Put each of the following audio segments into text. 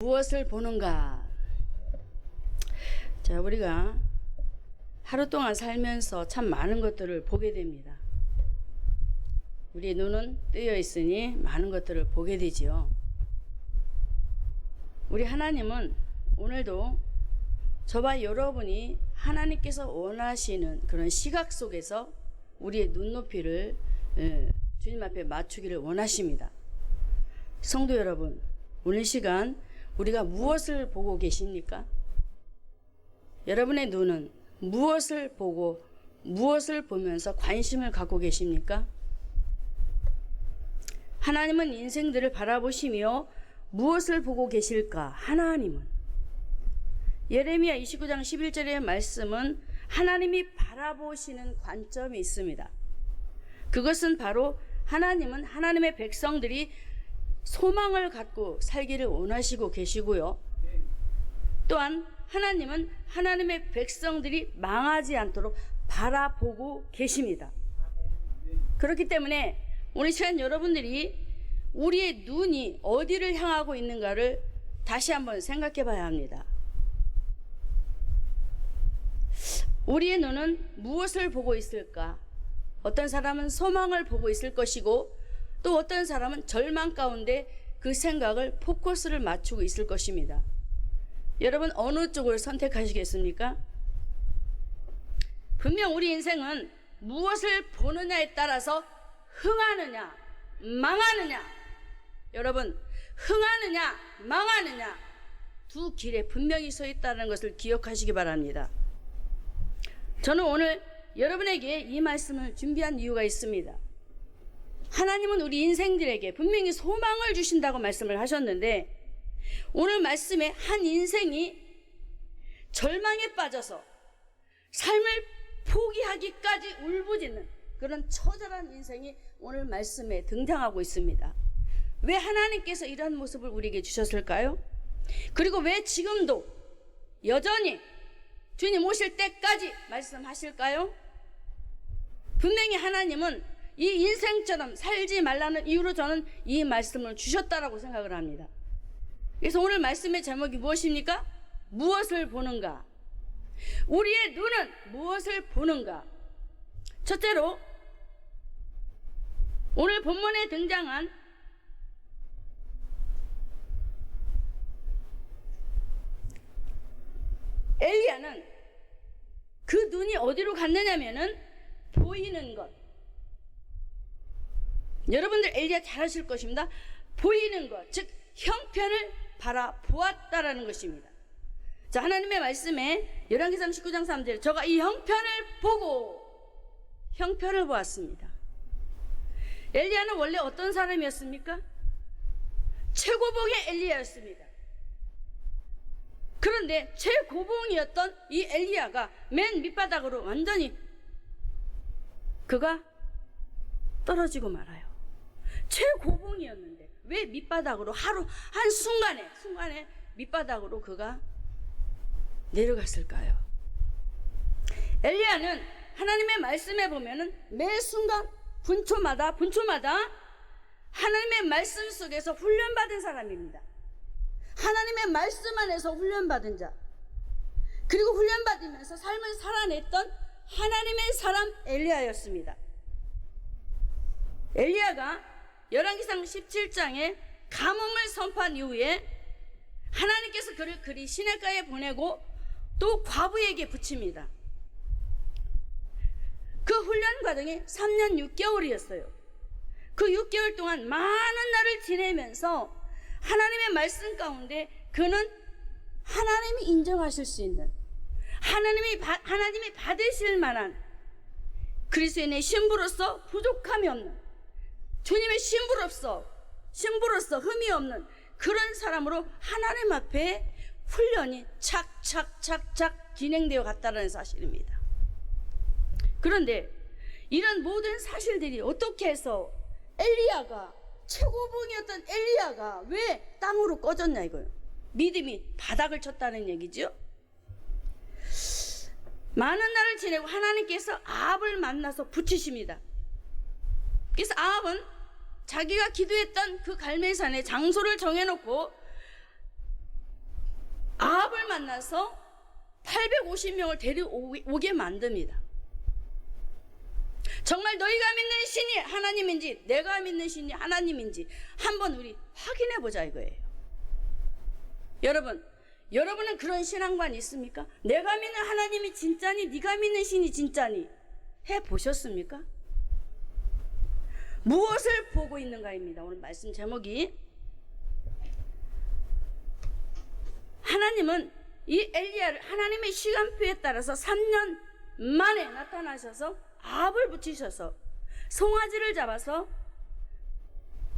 무엇을 보는가? 자, 우리가 하루 동안 살면서 참 많은 것들을 보게 됩니다. 우리의 눈은 뜨여 있으니 많은 것들을 보게 되지요. 우리 하나님은 오늘도 저와 여러분이 하나님께서 원하시는 그런 시각 속에서 우리의 눈높이를 주님 앞에 맞추기를 원하십니다. 성도 여러분, 오늘 시간 우리가 무엇을 보고 계십니까? 여러분의 눈은 무엇을 보고 무엇을 보면서 관심을 갖고 계십니까? 하나님은 인생들을 바라보시며 무엇을 보고 계실까? 하나님은 예레미야 29장 11절의 말씀은 하나님이 바라보시는 관점이 있습니다. 그것은 바로 하나님은 하나님의 백성들이 소망을 갖고 살기를 원하시고 계시고요. 또한 하나님은 하나님의 백성들이 망하지 않도록 바라보고 계십니다. 그렇기 때문에 오늘 시간 여러분들이 우리의 눈이 어디를 향하고 있는가를 다시 한번 생각해 봐야 합니다. 우리의 눈은 무엇을 보고 있을까? 어떤 사람은 소망을 보고 있을 것이고 또 어떤 사람은 절망 가운데 그 생각을 포커스를 맞추고 있을 것입니다. 여러분 어느 쪽을 선택하시겠습니까? 분명 우리 인생은 무엇을 보느냐에 따라서 흥하느냐 망하느냐, 여러분 흥하느냐 망하느냐 두 길에 분명히 서 있다는 것을 기억하시기 바랍니다. 저는 오늘 여러분에게 이 말씀을 준비한 이유가 있습니다. 하나님은 우리 인생들에게 분명히 소망을 주신다고 말씀을 하셨는데 오늘 말씀에 한 인생이 절망에 빠져서 삶을 포기하기까지 울부짖는 그런 처절한 인생이 오늘 말씀에 등장하고 있습니다. 왜 하나님께서 이런 모습을 우리에게 주셨을까요? 그리고 왜 지금도 여전히 주님 오실 때까지 말씀하실까요? 분명히 하나님은 이 인생처럼 살지 말라는 이유로 저는 이 말씀을 주셨다라고 생각을 합니다. 그래서 오늘 말씀의 제목이 무엇입니까? 무엇을 보는가? 우리의 눈은 무엇을 보는가? 첫째로 오늘 본문에 등장한 엘리야는 그 눈이 어디로 갔느냐면은 보이는 것. 여러분들 엘리야 잘 아실 것입니다. 보이는 것, 즉 형편을 바라보았다라는 것입니다. 자, 하나님의 말씀에 열왕기상 19장 3절 저가 이 형편을 보고 형편을 보았습니다. 엘리야는 원래 어떤 사람이었습니까? 최고봉의 엘리야였습니다. 그런데 최고봉이었던 이 엘리야가 맨 밑바닥으로 완전히 그가 떨어지고 말아요. 최고봉이었는데 왜 밑바닥으로 하루 한순간에 밑바닥으로 그가 내려갔을까요? 엘리야는 하나님의 말씀에 보면은 매 순간 분초마다 하나님의 말씀 속에서 훈련받은 사람입니다. 하나님의 말씀 안에서 훈련받은 자, 그리고 훈련받으면서 삶을 살아냈던 하나님의 사람 엘리야였습니다. 엘리야가 열왕기상 17장에 가뭄을 선포한 이후에 하나님께서 그를 그리 시냇가에 보내고 또 과부에게 붙입니다. 그 훈련 과정이 3년 6개월이었어요. 그 6개월 동안 많은 날을 지내면서 하나님의 말씀 가운데 그는 하나님이 인정하실 수 있는 하나님이 받으실 만한 그리스도인의 신부로서 부족함이 없는 주님의 신부로서 흠이 없는 그런 사람으로 하나님 앞에 훈련이 착착착착 진행되어 갔다는 사실입니다. 그런데 이런 모든 사실들이 어떻게 해서 엘리야가 최고봉이었던 엘리야가 왜 땅으로 꺼졌냐 이거예요. 믿음이 바닥을 쳤다는 얘기죠. 많은 날을 지내고 하나님께서 아합을 만나서 붙이십니다. 그래서 아합은 자기가 기도했던 그 갈멜산에 장소를 정해놓고 아합을 만나서 850명을 데려오게 만듭니다. 정말 너희가 믿는 신이 하나님인지 내가 믿는 신이 하나님인지 한번 우리 확인해 보자 이거예요. 여러분은 그런 신앙관이 있습니까? 내가 믿는 하나님이 진짜니 네가 믿는 신이 진짜니 해보셨습니까? 무엇을 보고 있는가입니다. 오늘 말씀 제목이 하나님은 이 엘리야를 하나님의 시간표에 따라서 3년 만에 나타나셔서 아합을 붙이셔서 송아지를 잡아서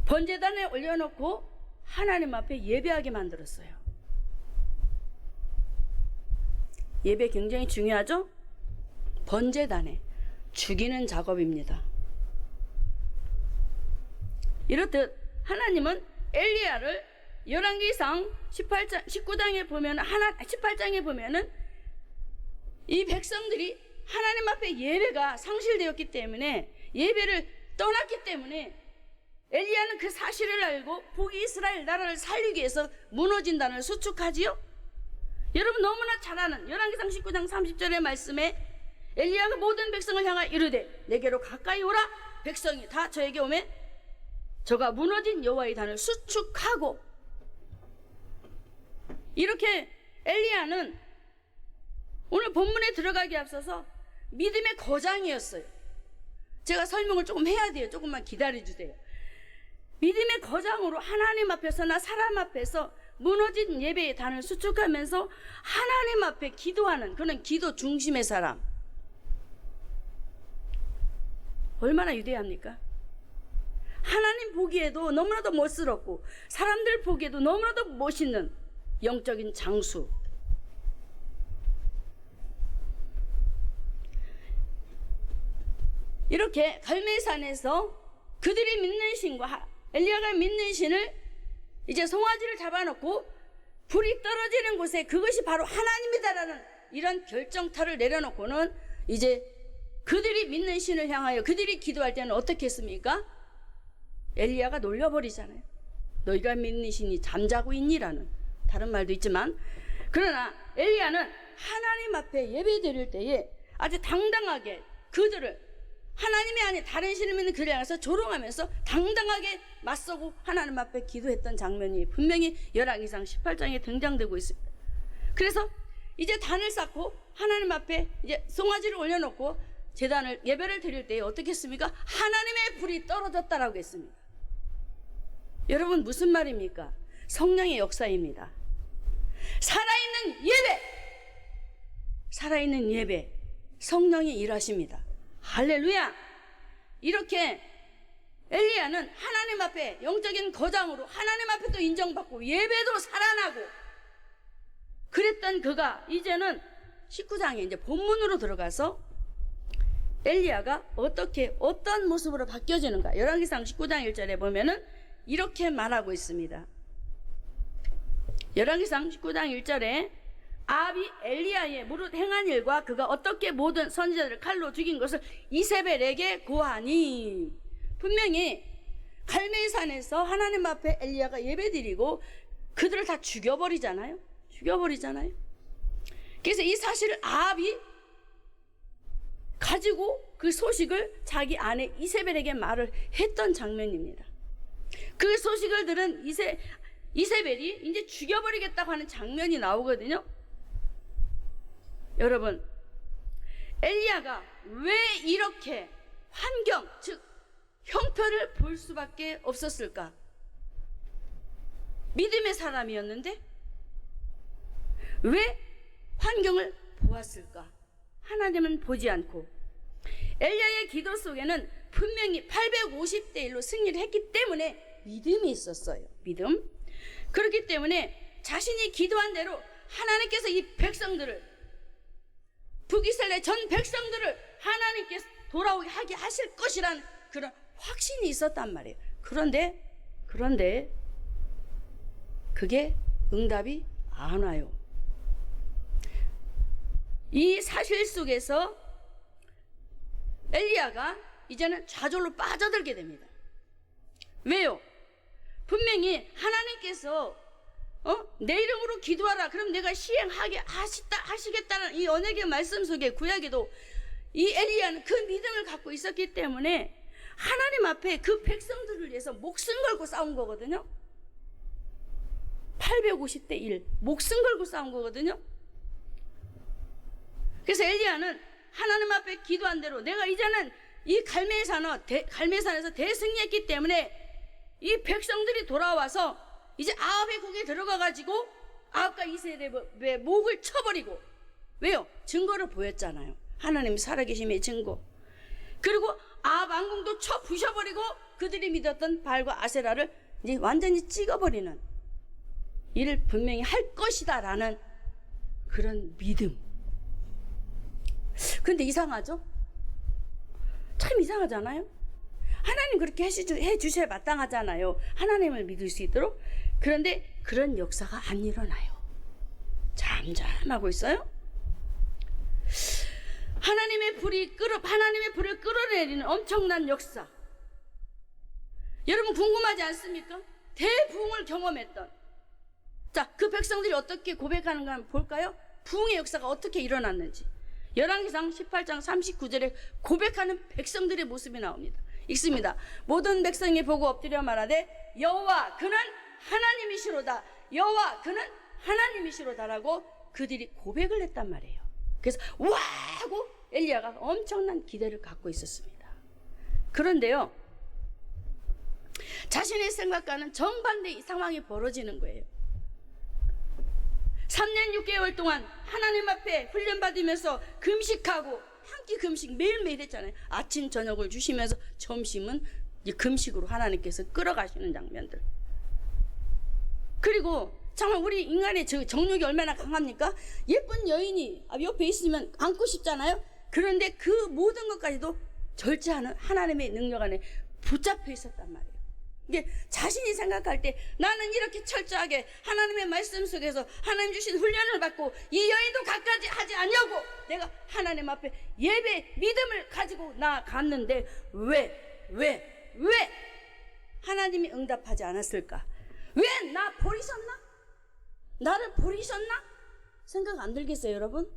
번제단에 올려놓고 하나님 앞에 예배하게 만들었어요. 예배 굉장히 중요하죠? 번제단에 죽이는 작업입니다. 이렇듯 하나님은 엘리야를 열왕기상 19장에 보면은 이 백성들이 하나님 앞에 예배가 상실되었기 때문에 예배를 떠났기 때문에 엘리야는 그 사실을 알고 북이스라엘 나라를 살리기 위해서 무너진다는 수축하지요. 여러분 너무나 잘 아는 열왕기상 19장 30절의 말씀에 엘리야가 모든 백성을 향하여 이르되 내게로 가까이 오라. 백성이 다 저에게 오매 저가 무너진 여호와의 단을 수축하고, 이렇게 엘리야는 오늘 본문에 들어가기 앞서서 믿음의 거장이었어요. 제가 설명을 조금 해야 돼요. 조금만 기다려주세요. 믿음의 거장으로 하나님 앞에서나 사람 앞에서 무너진 예배의 단을 수축하면서 하나님 앞에 기도하는 그런 기도 중심의 사람, 얼마나 위대합니까? 하나님 보기에도 너무나도 멋스럽고 사람들 보기에도 너무나도 멋있는 영적인 장수. 이렇게 갈멜산에서 그들이 믿는 신과 엘리야가 믿는 신을 이제 송아지를 잡아놓고 불이 떨어지는 곳에 그것이 바로 하나님이다라는 이런 결정타를 내려놓고는 이제 그들이 믿는 신을 향하여 그들이 기도할 때는 어떻게 했습니까? 엘리야가 놀려버리잖아요. 너희가 믿는 신이 잠자고 있니라는 다른 말도 있지만, 그러나 엘리야는 하나님 앞에 예배 드릴 때에 아주 당당하게 그들을 하나님이 아닌 다른 신을 믿는 그를 향해서 조롱하면서 당당하게 맞서고 하나님 앞에 기도했던 장면이 분명히 열왕기상 18장에 등장되고 있습니다. 그래서 이제 단을 쌓고 하나님 앞에 이제 송아지를 올려놓고 제단을 예배를 드릴 때에 어떻게 했습니까? 하나님의 불이 떨어졌다라고 했습니다. 여러분 무슨 말입니까? 성령의 역사입니다. 살아있는 예배 성령이 일하십니다. 할렐루야. 이렇게 엘리야는 하나님 앞에 영적인 거장으로 하나님 앞에도 인정받고 예배도 살아나고 그랬던 그가 이제는 19장에 이제 본문으로 들어가서 엘리야가 어떤 모습으로 바뀌어지는가. 열왕기상 19장 1절에 보면은 이렇게 말하고 있습니다. 열왕기상 19장 1절에 아합이 엘리야의 무릇 행한 일과 그가 어떻게 모든 선지자들을 칼로 죽인 것을 이세벨에게 고하니, 분명히 갈멜산에서 하나님 앞에 엘리야가 예배드리고 그들을 다 죽여버리잖아요. 그래서 이 사실을 아합이 가지고 그 소식을 자기 아내 이세벨에게 말을 했던 장면입니다. 그 소식을 들은 이세벨이 이제 죽여버리겠다고 하는 장면이 나오거든요. 여러분, 엘리야가 왜 이렇게 환경, 즉 형편을 볼 수밖에 없었을까? 믿음의 사람이었는데 왜 환경을 보았을까? 하나님은 보지 않고. 엘리야의 기도 속에는 분명히 850대 1로 승리를 했기 때문에 믿음이 있었어요. 믿음. 그렇기 때문에 자신이 기도한 대로 하나님께서 이 백성들을, 북이스라엘 전 백성들을 하나님께서 돌아오게 하게 하실 것이라는 그런 확신이 있었단 말이에요. 그런데 그게 응답이 안 와요. 이 사실 속에서 엘리야가 이제는 좌절로 빠져들게 됩니다. 왜요? 분명히 하나님께서 내 이름으로 기도하라. 그럼 내가 하시겠다는 이 언약의 말씀 속에 구약에도 이 엘리야는 그 믿음을 갖고 있었기 때문에 하나님 앞에 그 백성들을 위해서 목숨 걸고 싸운 거거든요. 850대 1 목숨 걸고 싸운 거거든요. 그래서 엘리야는 하나님 앞에 기도한 대로 내가 이제는 이 갈멜산에서 대승리했기 때문에 이 백성들이 돌아와서 이제 아합의 국에 들어가 가지고 아합과 이세벨의 목을 쳐버리고, 왜요? 증거를 보였잖아요. 하나님 살아계심의 증거. 그리고 아합 왕궁도 쳐 부셔버리고 그들이 믿었던 바알과 아세라를 이제 완전히 찍어버리는 일을 분명히 할 것이다 라는 그런 믿음. 근데 이상하죠? 참 이상하잖아요? 하나님 그렇게 해주셔야 마땅하잖아요. 하나님을 믿을 수 있도록. 그런데 그런 역사가 안 일어나요. 잠잠하고 있어요. 하나님의 불을 끌어내리는 엄청난 역사. 여러분 궁금하지 않습니까? 대부흥을 경험했던, 자, 그 백성들이 어떻게 고백하는가 한번 볼까요? 부흥의 역사가 어떻게 일어났는지. 열왕기상 18장 39절에 고백하는 백성들의 모습이 나옵니다. 읽습니다. 모든 백성이 보고 엎드려 말하되 여호와 그는 하나님이시로다. 여호와 그는 하나님이시로다라고 그들이 고백을 했단 말이에요. 그래서 와 하고 엘리야가 엄청난 기대를 갖고 있었습니다. 그런데요, 자신의 생각과는 정반대의 상황이 벌어지는 거예요. 3년 6개월 동안 하나님 앞에 훈련받으면서 금식하고, 한 끼 금식 매일매일 했잖아요. 아침 저녁을 주시면서 점심은 금식으로 하나님께서 끌어가시는 장면들. 그리고 정말 우리 인간의 정욕이 얼마나 강합니까? 예쁜 여인이 옆에 있으면 안고 싶잖아요. 그런데 그 모든 것까지도 절제하는 하나님의 능력 안에 붙잡혀 있었단 말이에요. 이게 자신이 생각할 때 나는 이렇게 철저하게 하나님의 말씀 속에서 하나님 주신 훈련을 받고 이 여인도 갖가지 하지 않냐고 내가 하나님 앞에 예배 믿음을 가지고 나갔는데 왜 하나님이 응답하지 않았을까? 왜 나 버리셨나? 나를 버리셨나? 생각 안 들겠어요, 여러분?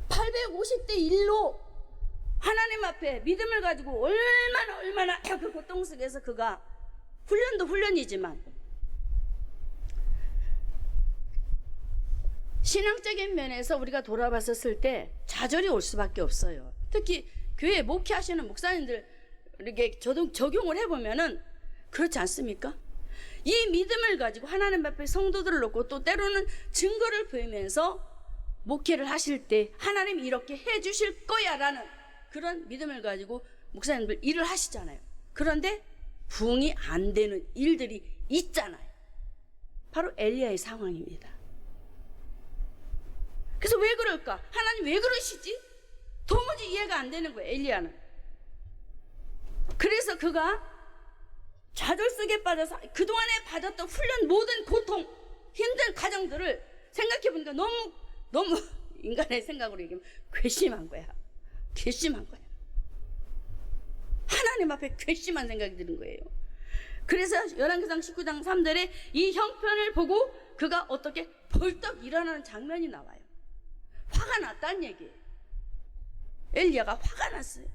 850대 1로 하나님 앞에 믿음을 가지고 얼마나 그 고통 속에서 그가 훈련도 훈련이지만 신앙적인 면에서 우리가 돌아봤었을 때 좌절이 올 수밖에 없어요. 특히 교회 목회하시는 목사님들에게 적용을 해보면은 그렇지 않습니까? 이 믿음을 가지고 하나님 앞에 성도들을 놓고 또 때로는 증거를 보이면서 목회를 하실 때 하나님이 이렇게 해주실 거야 라는 그런 믿음을 가지고 목사님들 일을 하시잖아요. 그런데 부응이 안 되는 일들이 있잖아요. 바로 엘리야의 상황입니다. 그래서 왜 그럴까? 하나님 왜 그러시지? 도무지 이해가 안 되는 거예요, 엘리야는. 그래서 그가 좌절 속에 빠져서 그동안에 받았던 훈련 모든 고통, 힘든 과정들을 생각해보니까 너무 인간의 생각으로 얘기하면 괘씸한 거야. 괘씸한 거야. 하나님 앞에 괘씸한 생각이 드는 거예요. 그래서 열왕기상 19장 3절에 이 형편을 보고 그가 어떻게 벌떡 일어나는 장면이 나와요. 화가 났다는 얘기예요. 엘리야가 화가 났어요.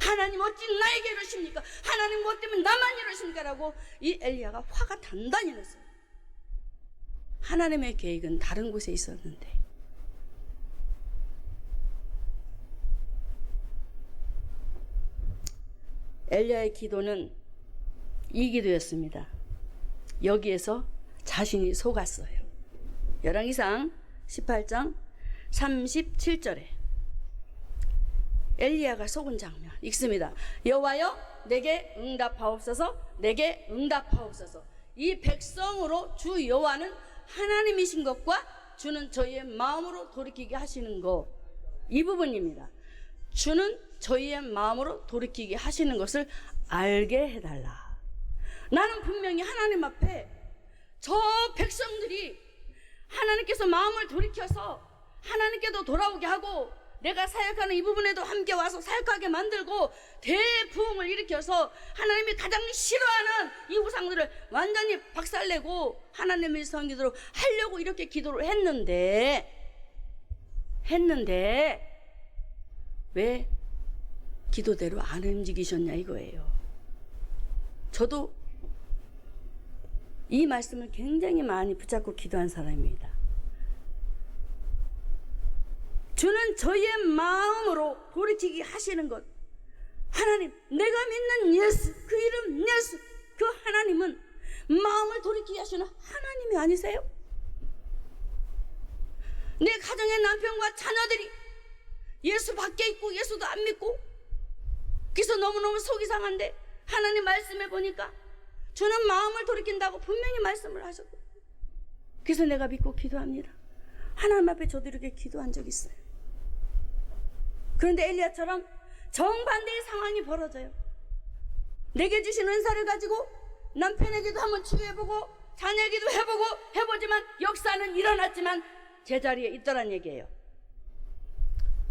하나님 어찌 나에게 이러십니까? 하나님 뭐 때문에 나만 이러십니까? 라고 이 엘리야가 화가 단단히 났어요. 하나님의 계획은 다른 곳에 있었는데 엘리야의 기도는 이 기도였습니다. 여기에서 자신이 속았어요. 열왕기상 18장 37절에 엘리야가 속은 장면 읽습니다. 여호와여 내게 응답하옵소서. 내게 응답하옵소서. 이 백성으로 주 여호와는 하나님이신 것과 주는 저희의 마음으로 돌이키게 하시는 것, 이 부분입니다. 주는 저희의 마음으로 돌이키게 하시는 것을 알게 해달라. 나는 분명히 하나님 앞에 저 백성들이 하나님께서 마음을 돌이켜서 하나님께도 돌아오게 하고 내가 사역하는 이 부분에도 함께 와서 사역하게 만들고 대부흥을 일으켜서 하나님이 가장 싫어하는 이 우상 우상들을 완전히 박살내고 하나님의 성기도로 하려고 이렇게 기도를 했는데 왜 기도대로 안 움직이셨냐 이거예요. 저도 이 말씀을 굉장히 많이 붙잡고 기도한 사람입니다. 주는 저희의 마음으로 돌이키게 하시는 것, 하나님, 내가 믿는 예수, 그 이름 예수, 그 하나님은 마음을 돌이키게 하시는 하나님이 아니세요? 내 가정의 남편과 자녀들이 예수 밖에 있고 예수도 안 믿고, 그래서 너무너무 속이 상한데 하나님 말씀해 보니까 주는 마음을 돌이킨다고 분명히 말씀을 하셨고, 그래서 내가 믿고 기도합니다. 하나님 앞에 저도 이렇게 기도한 적이 있어요. 그런데 엘리야처럼 정반대의 상황이 벌어져요. 내게 주신 은사를 가지고 남편에게도 한번 치유해보고 자녀에게도 해보지만 역사는 일어났지만 제자리에 있더란 얘기예요.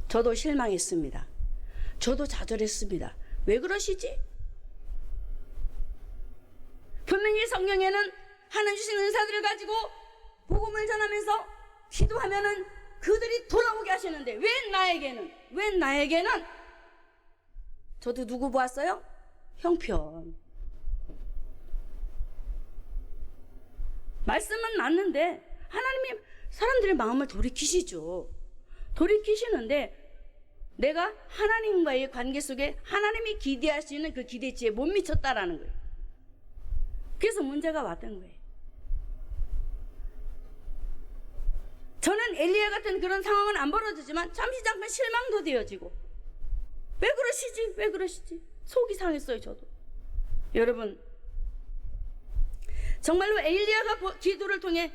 저도 실망했습니다. 저도 좌절했습니다. 왜 그러시지? 분명히 성경에는 하나님 주신 은사들을 가지고 복음을 전하면서 기도하면은 그들이 돌아오게 하시는데 왜 나에게는 저도 누구 보았어요? 형편. 말씀은 맞는데 하나님이 사람들의 마음을 돌이키시는데 내가 하나님과의 관계 속에 하나님이 기대할 수 있는 그 기대치에 못 미쳤다라는 거예요. 그래서 문제가 왔던 거예요. 저는 엘리야 같은 그런 상황은 안 벌어지지만 잠시 잠깐 실망도 되어지고 왜 그러시지? 속이 상했어요. 저도. 여러분, 정말로 엘리야가 기도를 통해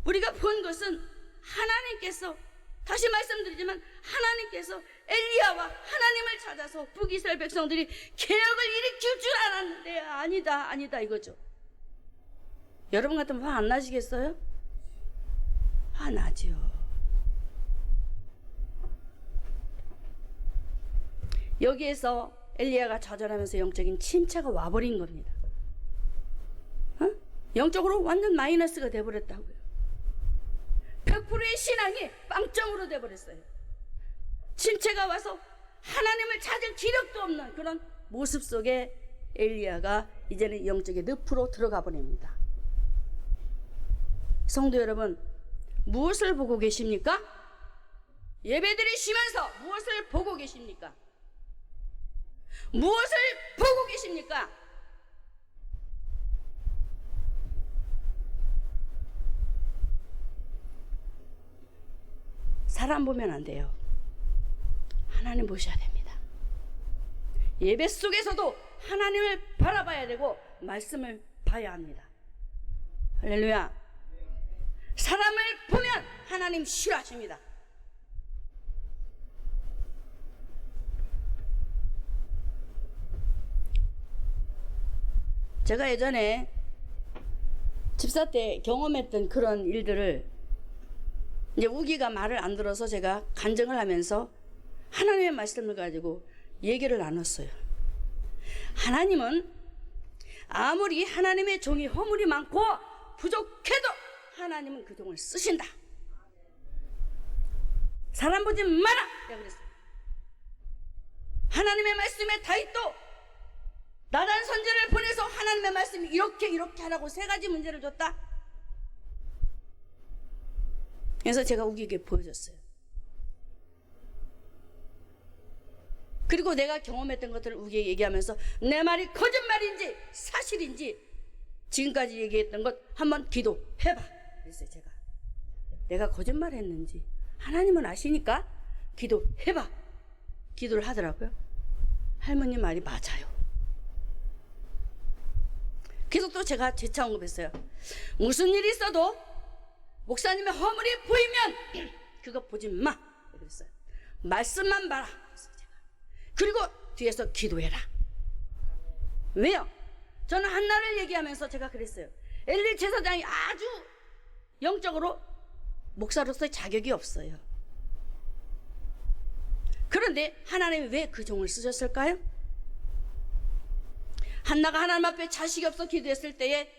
우리가 본 것은 하나님께서, 다시 말씀드리지만 하나님께서 엘리야와 하나님을 찾아서 북이스라엘 백성들이 개혁을 일으킬 줄 알았는데 아니다 이거죠. 여러분 같으면 화 안 나시겠어요? 화 나지요. 여기에서 엘리야가 좌절하면서 영적인 침체가 와버린 겁니다. 영적으로 완전 마이너스가 돼버렸다고요. 100%의 신앙이 빵점으로 돼버렸어요. 침체가 와서 하나님을 찾을 기력도 없는 그런 모습 속에 엘리야가 이제는 영적의 늪으로 들어가 버립니다. 성도 여러분, 무엇을 보고 계십니까? 예배드리시면서 무엇을 보고 계십니까? 무엇을 보고 계십니까? 사람 보면 안 돼요. 하나님 보셔야 됩니다. 예배 속에서도 하나님을 바라봐야 되고 말씀을 봐야 합니다. 할렐루야. 사람을 보면 하나님 싫어하십니다. 제가 예전에 집사 때 경험했던 그런 일들을 이제 우기가 말을 안 들어서 제가 간증을 하면서 하나님의 말씀을 가지고 얘기를 나눴어요. 하나님은 아무리 하나님의 종이 허물이 많고 부족해도 하나님은 그 종을 쓰신다. 사람 보지 마라. 내가 그랬어요. 하나님의 말씀에 다윗도 나단 선지자를 보내서 하나님의 말씀이 이렇게 하라고 세 가지 문제를 줬다. 그래서 제가 우기에게 보여줬어요. 그리고 내가 경험했던 것들을 우기에게 얘기하면서 내 말이 거짓말인지 사실인지 지금까지 얘기했던 것 한번 기도해봐. 그랬어요. 제가 내가 거짓말했는지 하나님은 아시니까 기도해봐. 기도를 하더라고요. 할머니 말이 맞아요. 그래서 또 제가 재차 언급했어요. 무슨 일이 있어도 목사님의 허물이 보이면 그거 보지 마. 그랬어요. 말씀만 봐라. 그랬어요, 제가. 그리고 뒤에서 기도해라. 왜요? 저는 한나를 얘기하면서 제가 그랬어요. 엘리 제사장이 아주 영적으로 목사로서의 자격이 없어요. 그런데 하나님이 왜 그 종을 쓰셨을까요? 한나가 하나님 앞에 자식이 없어 기도했을 때에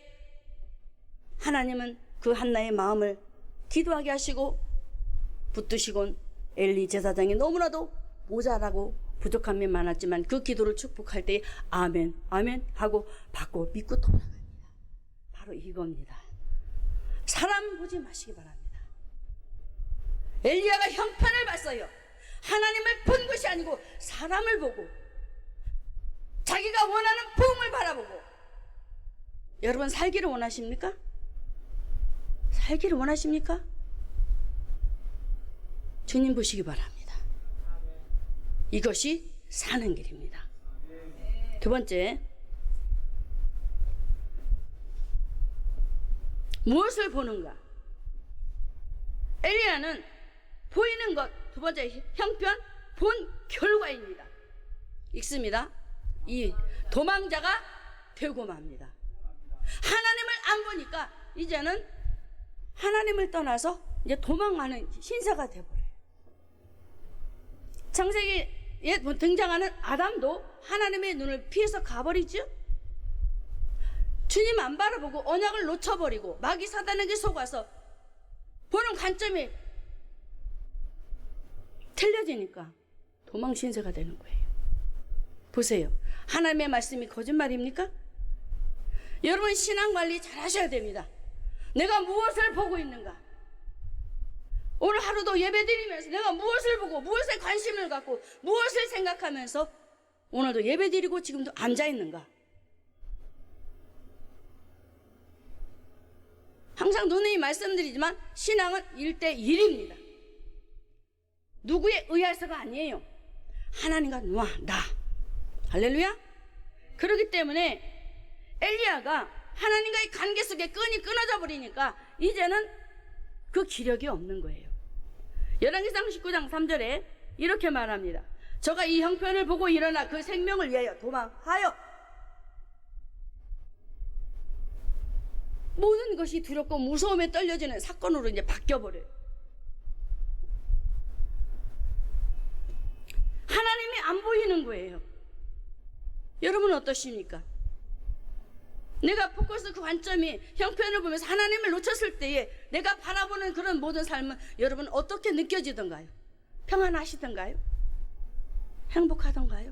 하나님은 그 한나의 마음을 기도하게 하시고 붙드시곤 엘리 제사장이 너무나도 모자라고 부족한 면 많았지만 그 기도를 축복할 때에 아멘 아멘 하고 받고 믿고 돌아갑니다. 바로 이겁니다. 사람 보지 마시기 바랍니다. 엘리야가 형편을 봤어요. 하나님을 본 것이 아니고 사람을 보고 자기가 원하는 부흥을 바라보고. 여러분 살기를 원하십니까? 살기를 원하십니까? 주님 보시기 바랍니다. 이것이 사는 길입니다. 두 번째, 무엇을 보는가? 엘리야는 보이는 것, 두 번째 형편, 본 결과입니다. 읽습니다. 이 도망자가 되고 맙니다. 하나님을 안 보니까 이제는 하나님을 떠나서 이제 도망가는 신사가 되어버려요. 창세기에 등장하는 아담도 하나님의 눈을 피해서 가버리죠. 주님 안 바라보고 언약을 놓쳐버리고 마귀 사단에게 속아서 보는 관점이 틀려지니까 도망 신세가 되는 거예요. 보세요. 하나님의 말씀이 거짓말입니까? 여러분 신앙관리 잘 하셔야 됩니다. 내가 무엇을 보고 있는가? 오늘 하루도 예배드리면서 내가 무엇을 보고 무엇에 관심을 갖고 무엇을 생각하면서 오늘도 예배드리고 지금도 앉아있는가? 항상 누누이 말씀드리지만 신앙은 1대1입니다. 누구에 의해서가 아니에요. 하나님과 나. 할렐루야. 그렇기 때문에 엘리야가 하나님과의 관계 속에 끈이 끊어져 버리니까 이제는 그 기력이 없는 거예요. 열왕기상 19장 3절에 이렇게 말합니다. 저가 이 형편을 보고 일어나 그 생명을 위하여 도망하여. 모든 것이 두렵고 무서움에 떨려지는 사건으로 이제 바뀌어버려요. 하나님이 안 보이는 거예요. 여러분은 어떠십니까? 내가 포커스 그 관점이 형편을 보면서 하나님을 놓쳤을 때에 내가 바라보는 그런 모든 삶은 여러분 어떻게 느껴지던가요? 평안하시던가요? 행복하던가요?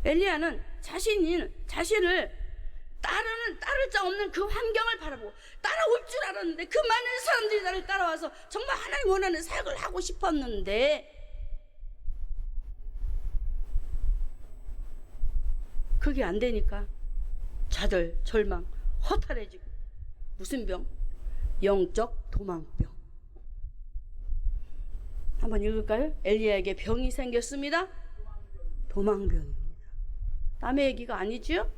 엘리야는 자신을 따를 자 없는 그 환경을 바라보고 따라올 줄 알았는데 그 많은 사람들이 나를 따라와서 정말 하나님 원하는 사역을 하고 싶었는데 그게 안 되니까 좌절, 절망, 허탈해지고. 무슨 병? 영적 도망병. 한번 읽을까요? 엘리야에게 병이 생겼습니다. 도망병입니다. 남의 얘기가 아니죠?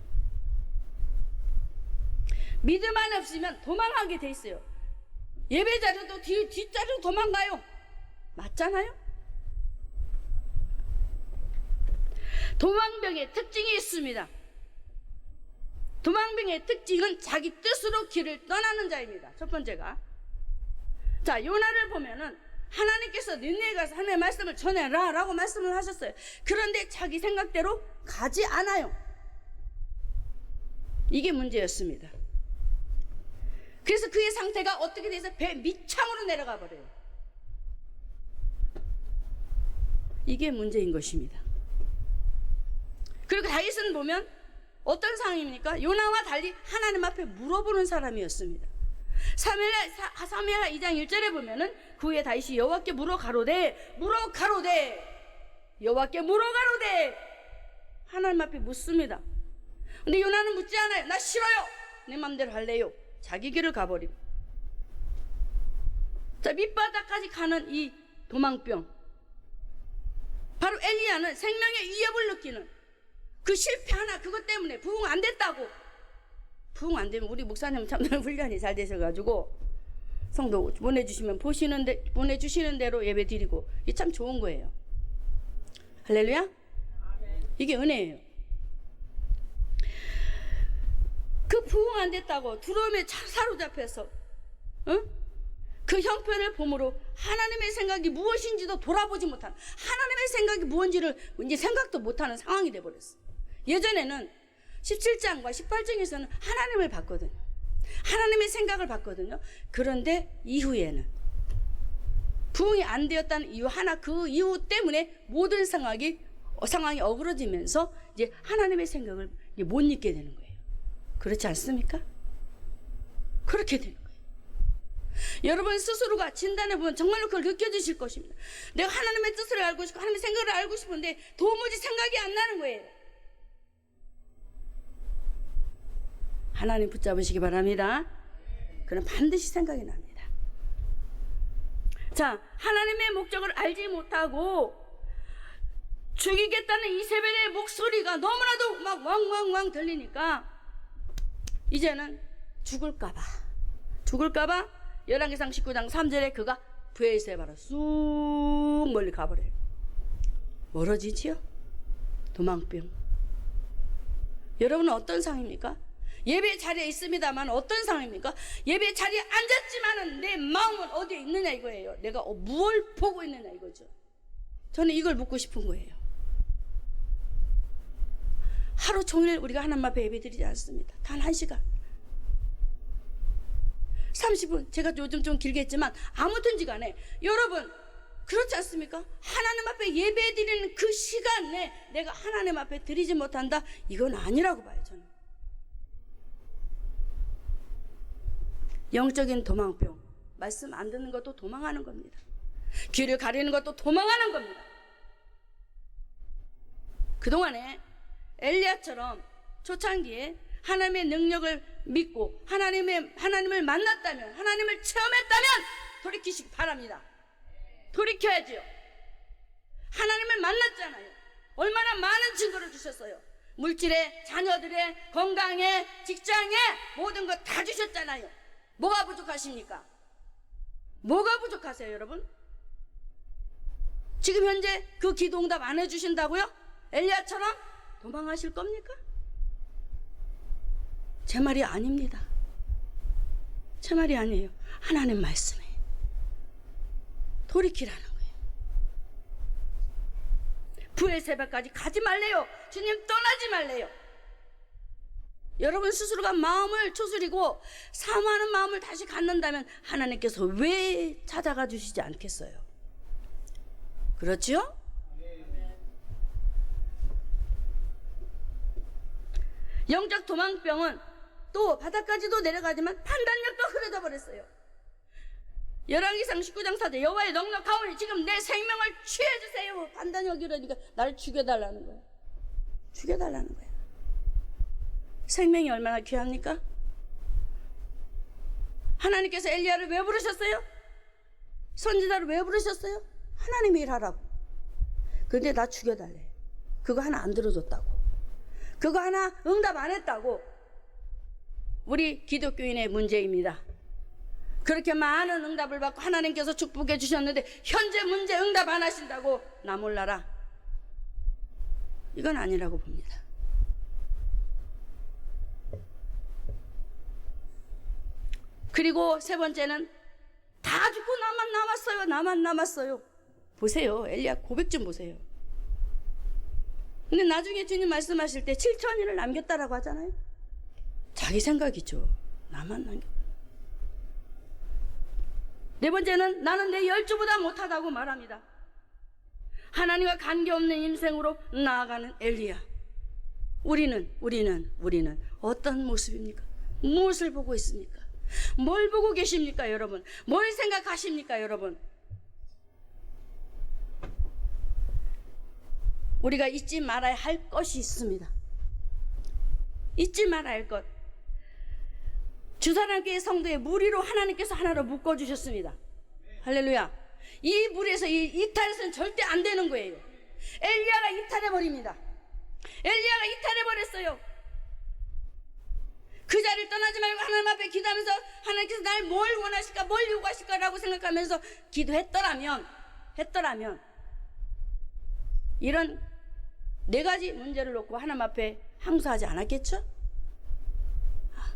믿음 안 없으면 도망하게 돼 있어요. 예배자료도 뒷자리로 도망가요. 맞잖아요? 도망병의 특징이 있습니다. 도망병의 특징은 자기 뜻으로 길을 떠나는 자입니다. 첫 번째가. 자, 요나를 보면은 하나님께서 니네에 가서 하나님의 말씀을 전해라 라고 말씀을 하셨어요. 그런데 자기 생각대로 가지 않아요. 이게 문제였습니다. 그래서 그의 상태가 어떻게 돼서 배 밑창으로 내려가 버려요. 이게 문제인 것입니다. 그리고 다윗은 보면 어떤 상황입니까? 요나와 달리 하나님 앞에 물어보는 사람이었습니다. 사무엘하 2장 1절에 보면은 그 후에 다윗이 여호와께 물어 가로되 여호와께 물어 가로되 하나님 앞에 묻습니다. 근데 요나는 묻지 않아요. 나 싫어요. 내 맘대로 할래요. 자기 길을 가버리고. 자, 밑바닥까지 가는 이 도망병. 바로 엘리야는 생명의 위협을 느끼는 그 실패 하나 그것 때문에 부흥 안 됐다고. 부흥 안 되면 우리 목사님 참 훈련이 잘 되셔가지고 성도 보내주시는 대로 예배 드리고 이게 참 좋은 거예요. 할렐루야. 이게 은혜예요. 그 부흥 안 됐다고 두려움에 사로잡혀서 그 그 형편을 보므로 하나님의 생각이 무엇인지도 돌아보지 못하는, 하나님의 생각이 무엇인지를 이제 생각도 못하는 상황이 돼버렸어요. 예전에는 17장과 18장에서는 하나님을 봤거든요. 하나님의 생각을 봤거든요. 그런데 이후에는 부흥이 안 되었다는 이유 하나, 그 이유 때문에 모든 상황이 어그러지면서 이제 하나님의 생각을 못 잊게 되는 거예요. 그렇지 않습니까? 그렇게 되는 거예요. 여러분 스스로가 진단해 보면 정말로 그걸 느껴지실 것입니다. 내가 하나님의 뜻을 알고 싶고 하나님의 생각을 알고 싶은데 도무지 생각이 안 나는 거예요. 하나님 붙잡으시기 바랍니다. 그럼 반드시 생각이 납니다. 자, 하나님의 목적을 알지 못하고 죽이겠다는 이세벨의 목소리가 너무나도 막 왕왕왕 들리니까 이제는 죽을까봐 열왕기상 19장 3절에 그가 브엘세바로 쑥 멀리 가버려요. 멀어지지요? 도망병. 여러분은 어떤 상입니까? 예배 자리에 있습니다만 어떤 상입니까? 예배 자리에 앉았지만은 내 마음은 어디에 있느냐 이거예요. 내가 무엇을 보고 있느냐 이거죠. 저는 이걸 묻고 싶은 거예요. 하루 종일 우리가 하나님 앞에 예배 드리지 않습니다. 단 1시간 30분, 제가 요즘 좀 길게 했지만 아무튼지 간에 여러분 그렇지 않습니까? 하나님 앞에 예배 드리는 그 시간 내에 내가 하나님 앞에 드리지 못한다? 이건 아니라고 봐요. 저는 영적인 도망병, 말씀 안 듣는 것도 도망하는 겁니다. 귀를 가리는 것도 도망하는 겁니다. 그동안에 엘리야처럼 초창기에 하나님의 능력을 믿고 하나님을 만났다면, 하나님을 체험했다면 돌이키시기 바랍니다. 돌이켜야지요. 하나님을 만났잖아요. 얼마나 많은 증거를 주셨어요. 물질에, 자녀들의 건강에, 직장에 모든 것 다 주셨잖아요. 뭐가 부족하십니까? 뭐가 부족하세요, 여러분? 지금 현재 그 기도 응답 안 해주신다고요? 엘리야처럼 도망하실 겁니까? 제 말이 아닙니다. 제 말이 아니에요. 하나님 말씀에 돌이키라는 거예요. 브엘세바까지 가지 말래요. 주님 떠나지 말래요. 여러분 스스로가 마음을 추스리고 사모하는 마음을 다시 갖는다면 하나님께서 왜 찾아가 주시지 않겠어요? 그렇죠? 영적 도망병은 또 바닥까지도 내려가지만 판단력도 흐려져 버렸어요. 열왕기상 19장 4절 여호와의 넉넉하오니 지금 내 생명을 취해주세요. 판단력이 이러니까 나를 죽여달라는 거예요. 죽여달라는 거예요. 생명이 얼마나 귀합니까? 하나님께서 엘리야를 왜 부르셨어요? 선지자를 왜 부르셨어요? 하나님이 일하라고. 그런데 나 죽여달래. 그거 하나 안 들어줬다고. 그거 하나 응답 안 했다고. 우리 기독교인의 문제입니다. 그렇게 많은 응답을 받고 하나님께서 축복해 주셨는데 현재 문제 응답 안 하신다고 나 몰라라. 이건 아니라고 봅니다. 그리고 세 번째는 다 죽고 나만 남았어요. 보세요. 엘리야 고백 좀 보세요. 근데 나중에 주님 말씀하실 때 7천인을 남겼다라고 하잖아요. 자기 생각이죠. 나만 남겼다. 네 번째는 나는 내 열주보다 못하다고 말합니다. 하나님과 관계없는 인생으로 나아가는 엘리야. 우리는 어떤 모습입니까? 무엇을 보고 있습니까? 뭘 보고 계십니까, 여러분? 뭘 생각하십니까, 여러분? 우리가 잊지 말아야 할 것이 있습니다. 잊지 말아야 할 것. 주사랑교회 성도의 무리로 하나님께서 하나로 묶어주셨습니다. 할렐루야. 이 무리에서 이탈해서는 절대 안 되는 거예요. 엘리야가 이탈해버립니다. 엘리야가 이탈해버렸어요. 그 자리를 떠나지 말고 하나님 앞에 기도하면서 하나님께서 날 뭘 원하실까, 뭘 요구하실까라고 생각하면서 기도했더라면 이런 네 가지 문제를 놓고 하나님 앞에 항소하지 않았겠죠?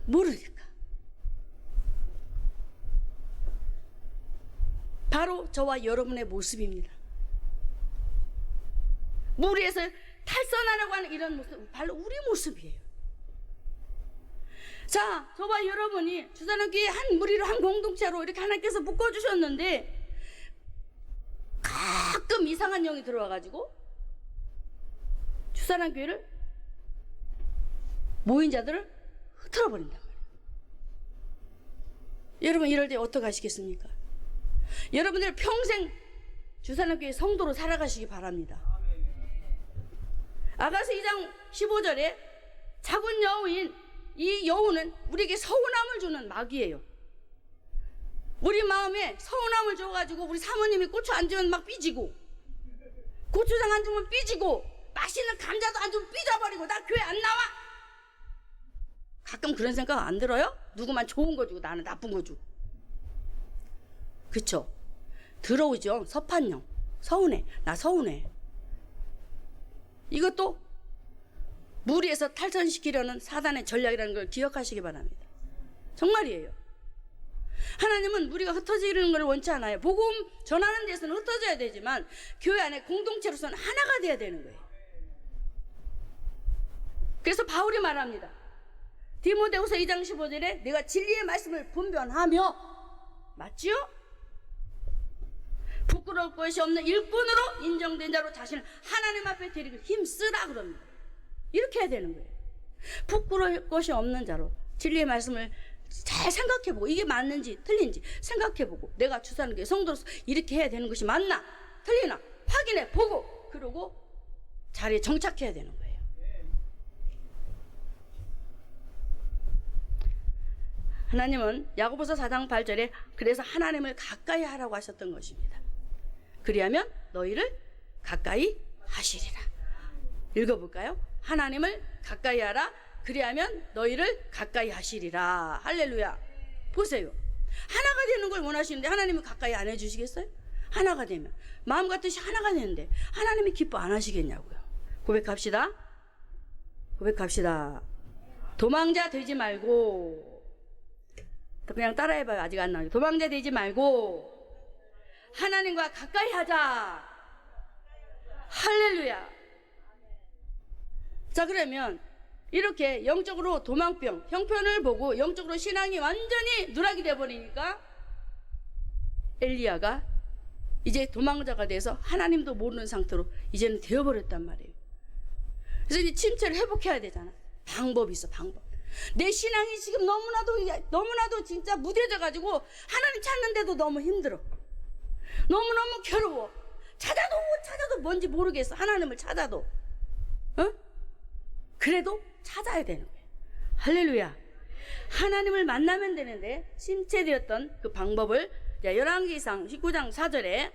모르니까. 바로 저와 여러분의 모습입니다. 무리에서 탈선하라고 하는 이런 모습, 바로 우리 모습이에요. 자, 저와 여러분이 주산원교회 한 무리로, 한 공동체로 이렇게 하나님께서 묶어주셨는데 가끔 이상한 영이 들어와가지고 주산원교회를, 모인 자들을 흐트러버린단 말이에요. 여러분 이럴 때 어떻게 하시겠습니까? 여러분들 평생 주산원교회 성도로 살아가시기 바랍니다. 아가서 2장 15절에 작은 여우인 이 여우는 우리에게 서운함을 주는 마귀예요. 우리 마음에 서운함을 줘가지고 우리 사모님이 고추 안 주면 막 삐지고, 고추장 안 주면 삐지고, 맛있는 감자도 안 주면 삐져버리고, 나 교회 안 나와. 가끔 그런 생각 안 들어요? 누구만 좋은 거 주고 나는 나쁜 거 주고. 그쵸? 들어오죠. 서판령. 서운해. 나 서운해. 이것도 무리에서 탈선시키려는 사단의 전략이라는 걸 기억하시기 바랍니다. 정말이에요. 하나님은 무리가 흩어지는 걸 원치 않아요. 복음 전하는 데서는 흩어져야 되지만 교회 안에 공동체로서는 하나가 돼야 되는 거예요. 그래서 바울이 말합니다. 디모데후서 2장 15절에 내가 진리의 말씀을 분변하며, 맞지요? 부끄러울 것이 없는 일꾼으로 인정된 자로 자신을 하나님 앞에 드리기 힘쓰라 그럽니다. 이렇게 해야 되는 거예요. 부끄러울 것이 없는 자로 진리의 말씀을 잘 생각해보고, 이게 맞는지 틀린지 생각해보고, 내가 주산교회 성도로서 이렇게 해야 되는 것이 맞나 틀리나 확인해보고, 그러고 자리에 정착해야 되는 거예요. 하나님은 야고보서 4장 8절에 그래서 하나님을 가까이 하라고 하셨던 것입니다. 그리하면 너희를 가까이 하시리라. 읽어볼까요? 하나님을 가까이 하라. 그리하면 너희를 가까이 하시리라. 할렐루야. 보세요. 하나가 되는 걸 원하시는데 하나님은 가까이 안 해주시겠어요? 하나가 되면 마음과 뜻이 하나가 되는데 하나님이 기뻐 안 하시겠냐고요. 고백합시다. 고백합시다. 도망자 되지 말고, 그냥 따라해봐요. 아직 안 나오죠. 도망자 되지 말고 하나님과 가까이 하자. 할렐루야. 자, 그러면 이렇게 영적으로 도망병, 형편을 보고 영적으로 신앙이 완전히 누락이 돼버리니까 엘리야가 이제 도망자가 돼서 하나님도 모르는 상태로 이제는 되어버렸단 말이에요. 그래서 이제 침체를 회복해야 되잖아. 방법이 있어, 방법. 내 신앙이 지금 너무나도 진짜 무뎌져가지고 하나님 찾는데도 너무 힘들어. 너무너무 괴로워. 찾아도 뭔지 모르겠어. 하나님을 찾아도. 그래도 찾아야 되는 거예요. 할렐루야. 하나님을 만나면 되는데 침체되었던 그 방법을 열왕기상 19장 4절에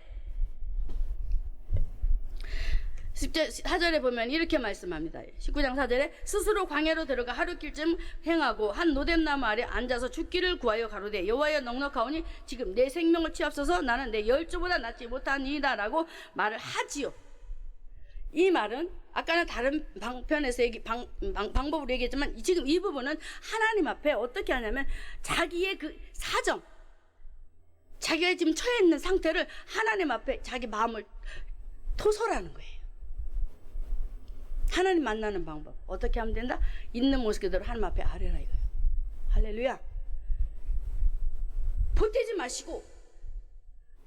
4절에 보면 이렇게 말씀합니다. 19장 4절에 스스로 광야로 들어가 하루길쯤 행하고 한 노뎀나무 아래 앉아서 죽기를 구하여 가로되 여호와여 넉넉하오니 지금 내 생명을 취합소서 나는 내 열조보다 낫지 못하니이다 라고 말을 하지요. 이 말은 아까는 다른 방편에서 방법으로 얘기했지만 지금 이 부분은 하나님 앞에 어떻게 하냐면 자기의 그 사정, 자기가 지금 처해 있는 상태를 하나님 앞에 자기 마음을 토설하는 거예요. 하나님 만나는 방법 어떻게 하면 된다? 있는 모습 그대로 하나님 앞에 아뢰라 이거예요. 할렐루야. 보태지 마시고,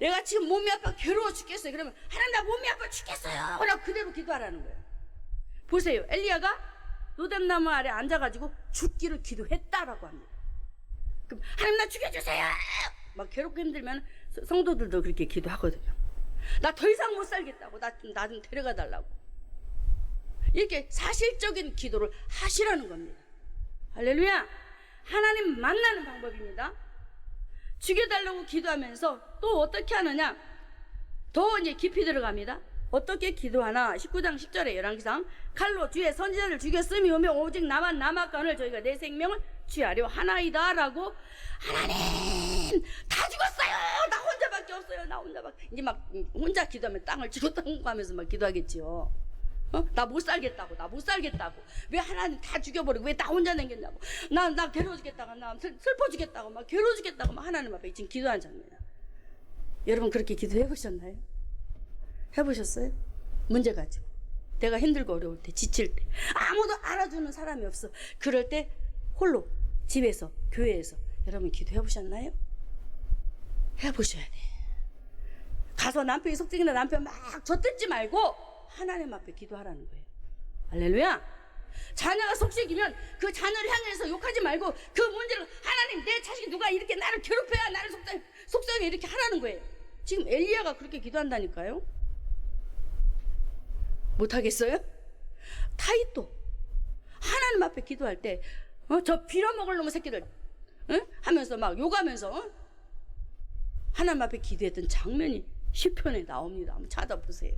내가 지금 몸이 아파 괴로워 죽겠어요. 그러면 하나님 나 몸이 아파 죽겠어요 라고 그대로 기도하라는 거예요. 보세요. 엘리야가 노뎀나무 아래 앉아가지고 죽기를 기도했다라고 합니다. 그럼 하나님 나 죽여주세요 막 괴롭고 힘들면 성도들도 그렇게 기도하거든요. 나 더 이상 못 살겠다고, 나 좀 데려가 달라고, 이렇게 사실적인 기도를 하시라는 겁니다. 할렐루야. 하나님 만나는 방법입니다. 죽여달라고 기도하면서 또 어떻게 하느냐, 더 이제 깊이 들어갑니다. 어떻게 기도하나. 19장 10절에 열왕기상 칼로 주의 선지자를 죽였음이 오며 오직 나만 남았거늘 저희가 내 생명을 취하려 하나이다 라고. 하나님 다 죽었어요, 나 혼자밖에 없어요, 나 혼자밖에. 이제 막 혼자 기도하면 땅을 치고 땅하면서 막 기도하겠지요. 나 못 살겠다고, 나 못 살겠다고. 왜 하나님 다 죽여버리고 왜 나 혼자 남겼냐고. 나 괴로워 죽겠다고, 나 슬퍼 죽겠다고, 막 괴로워 죽겠다고 막 하나님 앞에 지금 기도하는 장면이야. 여러분 그렇게 기도해 보셨나요? 해보셨어요? 문제 가지고 내가 힘들고 어려울 때, 지칠 때, 아무도 알아주는 사람이 없어. 그럴 때 홀로 집에서, 교회에서 여러분 기도해 보셨나요? 해보셔야 돼. 가서 남편이 속삭이나 남편 막 젖뜯지 말고 하나님 앞에 기도하라는 거예요. 할렐루야. 자녀가 속삭이면 그 자녀를 향해서 욕하지 말고 그 문제를, 하나님 내 자식이 누가 이렇게 나를 괴롭혀야 나를 속삭여 이렇게 하라는 거예요. 지금 엘리야가 그렇게 기도한다니까요. 못하겠어요? 타이또 하나님 앞에 기도할 때 저 빌어먹을 놈의 새끼들 하면서 막 욕하면서 하나님 앞에 기도했던 장면이 시편에 나옵니다. 한번 찾아보세요.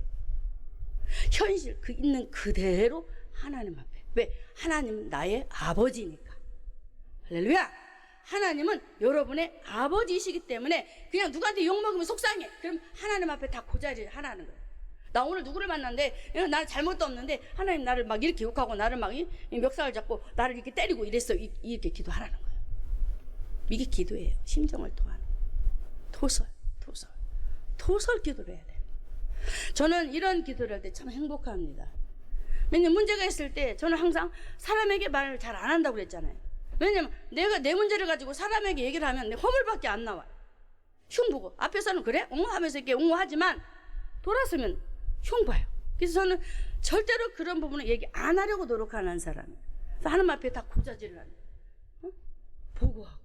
현실 그 있는 그대로 하나님 앞에. 왜? 하나님은 나의 아버지니까. 할렐루야. 하나님은 여러분의 아버지이시기 때문에 그냥 누구한테 욕먹으면 속상해. 그럼 하나님 앞에 다 고자리를 하라는 거예요. 나 오늘 누구를 만났는데 나는 잘못도 없는데 하나님 나를 막 이렇게 욕하고 나를 막 멱살을 잡고 나를 이렇게 때리고 이랬어. 이렇게 기도하라는 거예요. 이게 기도예요. 심정을 통하는 토설 기도를 해야 돼요. 저는 이런 기도를 할 때 참 행복합니다. 왜냐면 문제가 있을 때 저는 항상 사람에게 말을 잘 안 한다고 그랬잖아요. 왜냐면 내가 내 문제를 가지고 사람에게 얘기를 하면 내 허물밖에 안 나와요. 흉보고 앞에서는 그래? 하면서 이렇게 옹호하지만 돌아서면 흉봐요. 그래서 저는 절대로 그런 부분을 얘기 안 하려고 노력하는 사람이에요. 그래서 하나님 앞에 다 고자질을 하는 거예요. 보고하고.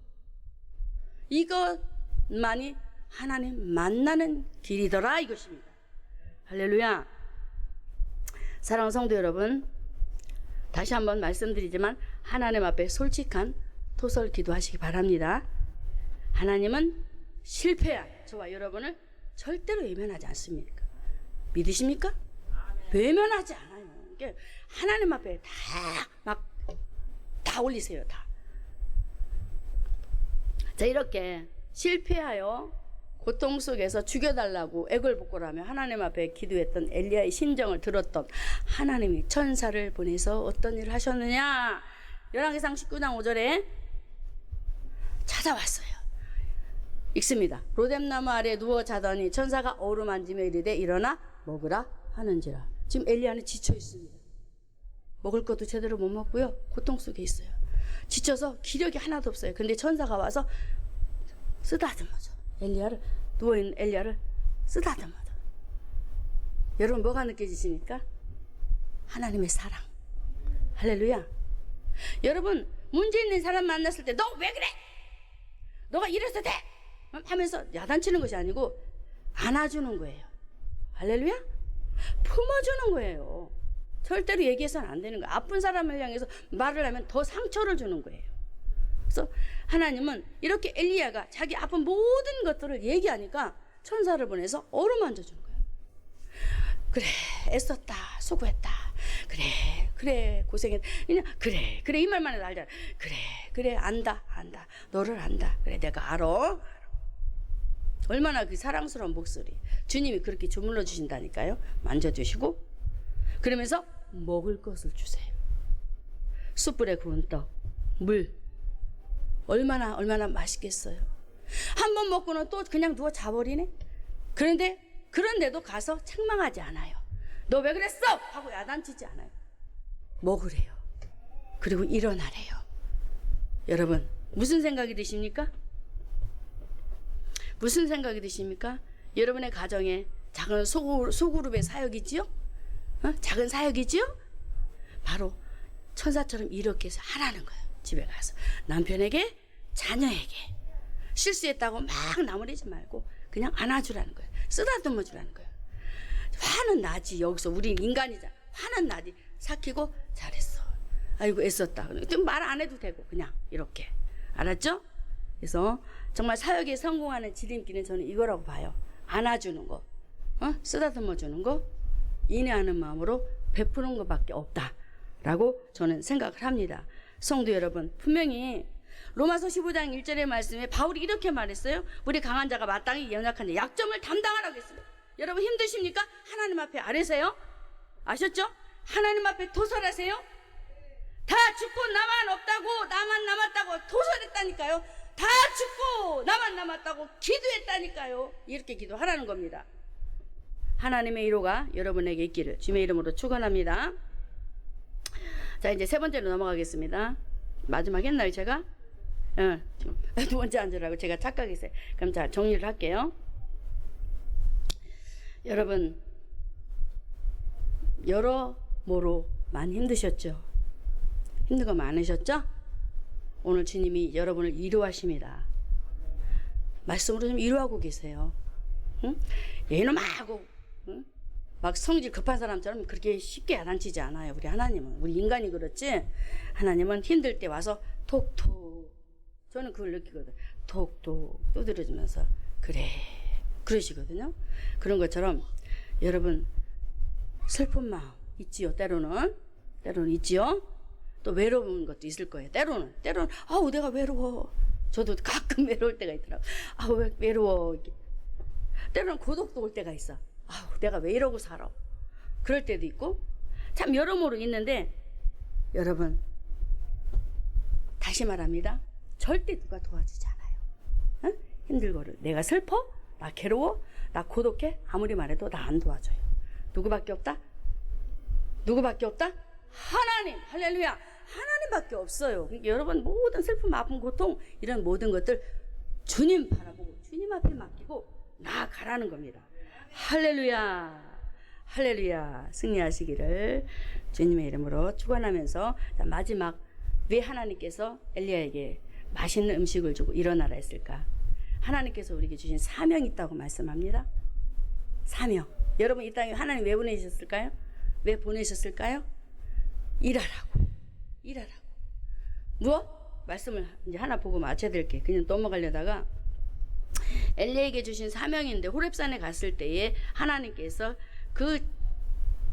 이것만이 하나님 만나는 길이더라 이것입니다. 할렐루야. 사랑하는 성도 여러분, 다시 한번 말씀드리지만 하나님 앞에 솔직한 토설 기도하시기 바랍니다. 하나님은 실패한 저와 여러분을 절대로 외면하지 않습니까? 믿으십니까? 외면하지 않아요. 그러니까 하나님 앞에 다 올리세요. 다. 자, 이렇게 실패하여 고통 속에서 죽여달라고 애걸복걸하며 하나님 앞에 기도했던 엘리야의 심정을 들었던 하나님이 천사를 보내서 어떤 일을 하셨느냐. 열왕기상 19장 5절에 찾아왔어요. 읽습니다. 로뎀나무 아래 누워 자더니 천사가 어루만지며 이르되 일어나 먹으라 하는지라. 지금 엘리야는 지쳐 있습니다. 먹을 것도 제대로 못 먹고요. 고통 속에 있어요. 지쳐서 기력이 하나도 없어요. 근데 천사가 와서 쓰다듬어줘. 엘리야를, 누워있는 엘리야를 쓰다듬어줘. 여러분 뭐가 느껴지십니까? 하나님의 사랑. 할렐루야. 여러분 문제 있는 사람 만났을 때 너 왜 그래? 너가 이래서 돼? 하면서 야단치는 것이 아니고 안아주는 거예요. 할렐루야. 품어주는 거예요. 절대로 얘기해서는 안 되는 거예요. 아픈 사람을 향해서 말을 하면 더 상처를 주는 거예요. 그래서 하나님은 이렇게 엘리야가 자기 아픈 모든 것들을 얘기하니까 천사를 보내서 어루만져 주는 거예요. 그래, 애썼다, 수고했다. 그래, 고생했다. 그냥 그래 이 말만 해도 알잖아. 그래, 안다. 너를 안다. 그래, 내가 알아. 얼마나 그 사랑스러운 목소리. 주님이 그렇게 주물러 주신다니까요. 만져주시고 그러면서 먹을 것을 주세요. 숯불에 구운 떡, 물. 얼마나 맛있겠어요. 한 번 먹고는 또 그냥 누워 자버리네. 그런데도 가서 책망하지 않아요. 너 왜 그랬어? 하고 야단치지 않아요. 먹으래요. 그리고 일어나래요. 여러분 무슨 생각이 드십니까? 무슨 생각이 드십니까? 여러분의 가정에 작은 소그룹의 사역이지요? 작은 사역이지요? 바로 천사처럼 이렇게 해서 하라는 거예요. 집에 가서 남편에게, 자녀에게 실수했다고 막 나무라지 말고 그냥 안아주라는 거예요. 쓰다듬어 주라는 거예요. 화는 나지. 여기서 우린 인간이잖아. 화는 나지. 삭히고 잘했어. 아이고 애썼다. 말 안 해도 되고 그냥 이렇게. 알았죠? 그래서 정말 사역에 성공하는 지름길은 저는 이거라고 봐요. 안아주는 거, 쓰다듬어 주는 거, 인내하는 마음으로 베푸는 것밖에 없다라고 저는 생각을 합니다. 성도 여러분, 분명히 로마서 15장 1절의 말씀에 바울이 이렇게 말했어요. 우리 강한 자가 마땅히 연약한 자, 약점을 담당하라고 했어요. 여러분 힘드십니까? 하나님 앞에 아뢰세요. 아셨죠? 하나님 앞에 토설하세요. 다 죽고 나만 없다고, 나만 남았다고 토설했다니까요. 다 죽고 나만 남았다고 기도했다니까요. 이렇게 기도하라는 겁니다. 하나님의 위로가 여러분에게 있기를 주님의 이름으로 축원합니다. 자, 이제 세 번째로 넘어가겠습니다. 마지막 했나요 제가? 두 번째 앉으라고 제가 착각했어요. 그럼 자, 정리를 할게요. 여러분, 여러모로 많이 힘드셨죠? 힘든 거 많으셨죠? 오늘 주님이 여러분을 위로하십니다. 말씀으로 좀 위로하고 계세요. 응? 얘놈하고 응? 막 성질 급한 사람처럼 그렇게 쉽게 야단치지 않아요. 우리 하나님은. 우리 인간이 그렇지, 하나님은 힘들 때 와서 톡톡, 저는 그걸 느끼거든요. 톡톡 두드려주면서 그래 그러시거든요. 그런 것처럼 여러분 슬픈 마음 있지요. 때로는 있지요. 또 외로운 것도 있을 거예요. 때로는 아우 내가 외로워. 저도 가끔 외로울 때가 있더라고. 아우 왜 외로워. 때로는 고독도 올 때가 있어. 아우 내가 왜 이러고 살아. 그럴 때도 있고 참 여러모로 있는데, 여러분 다시 말합니다. 절대 누가 도와주지 않아요. 응? 힘들거를 내가 슬퍼? 나 괴로워? 나 고독해? 아무리 말해도 나 안 도와줘요. 누구밖에 없다? 하나님. 할렐루야. 하나님밖에 없어요. 그러니까 여러분 모든 슬픔, 아픔, 고통 이런 모든 것들 주님 바라보고 주님 앞에 맡기고 나아가라는 겁니다. 할렐루야. 승리하시기를 주님의 이름으로 축원하면서, 마지막 왜 하나님께서 엘리야에게 맛있는 음식을 주고 일어나라 했을까? 하나님께서 우리에게 주신 사명이 있다고 말씀합니다. 사명. 여러분 이 땅에 하나님 왜 보내셨을까요? 일하라고. 무엇? 말씀을 이제 하나 보고 맞춰야 될게. 그냥 넘어가려다가 엘리야에게 주신 사명인데, 호렙산에 갔을 때에 하나님께서 그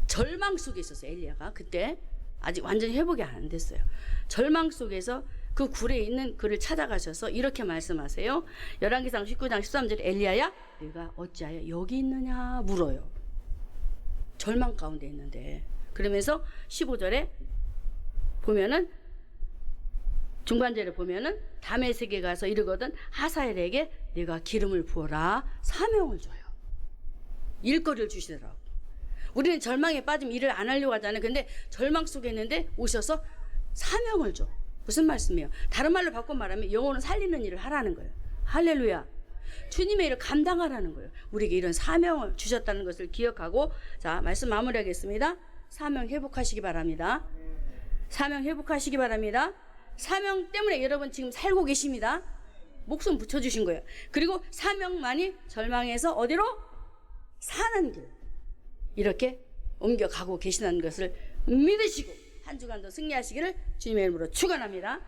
절망 속에 있었어요. 엘리야가 그때 아직 완전히 회복이 안 됐어요. 절망 속에서 그 굴에 있는 그를 찾아가셔서 이렇게 말씀하세요. 열왕기상 19장 13절에 엘리야야 네가 어찌하여 여기 있느냐 물어요. 절망 가운데 있는데. 그러면서 15절에 보면은, 중반절에 보면은 다메섹에 가서 이르거든 하사엘에게 네가 기름을 부어라 사명을 줘요. 일거리를 주시더라고. 우리는 절망에 빠지면 일을 안 하려고 하잖아요. 근데 절망 속에 있는데 오셔서 사명을 줘. 무슨 말씀이에요? 다른 말로 바꿔 말하면 영혼을 살리는 일을 하라는 거예요. 할렐루야. 주님의 일을 감당하라는 거예요. 우리에게 이런 사명을 주셨다는 것을 기억하고, 자, 말씀 마무리하겠습니다. 사명 회복하시기 바랍니다. 사명 때문에 여러분 지금 살고 계십니다. 목숨 붙여주신 거예요. 그리고 사명만이 절망에서 어디로? 사는 길. 이렇게 옮겨가고 계시다는 것을 믿으시고 한 주간도 승리하시기를 주님의 이름으로 축원합니다.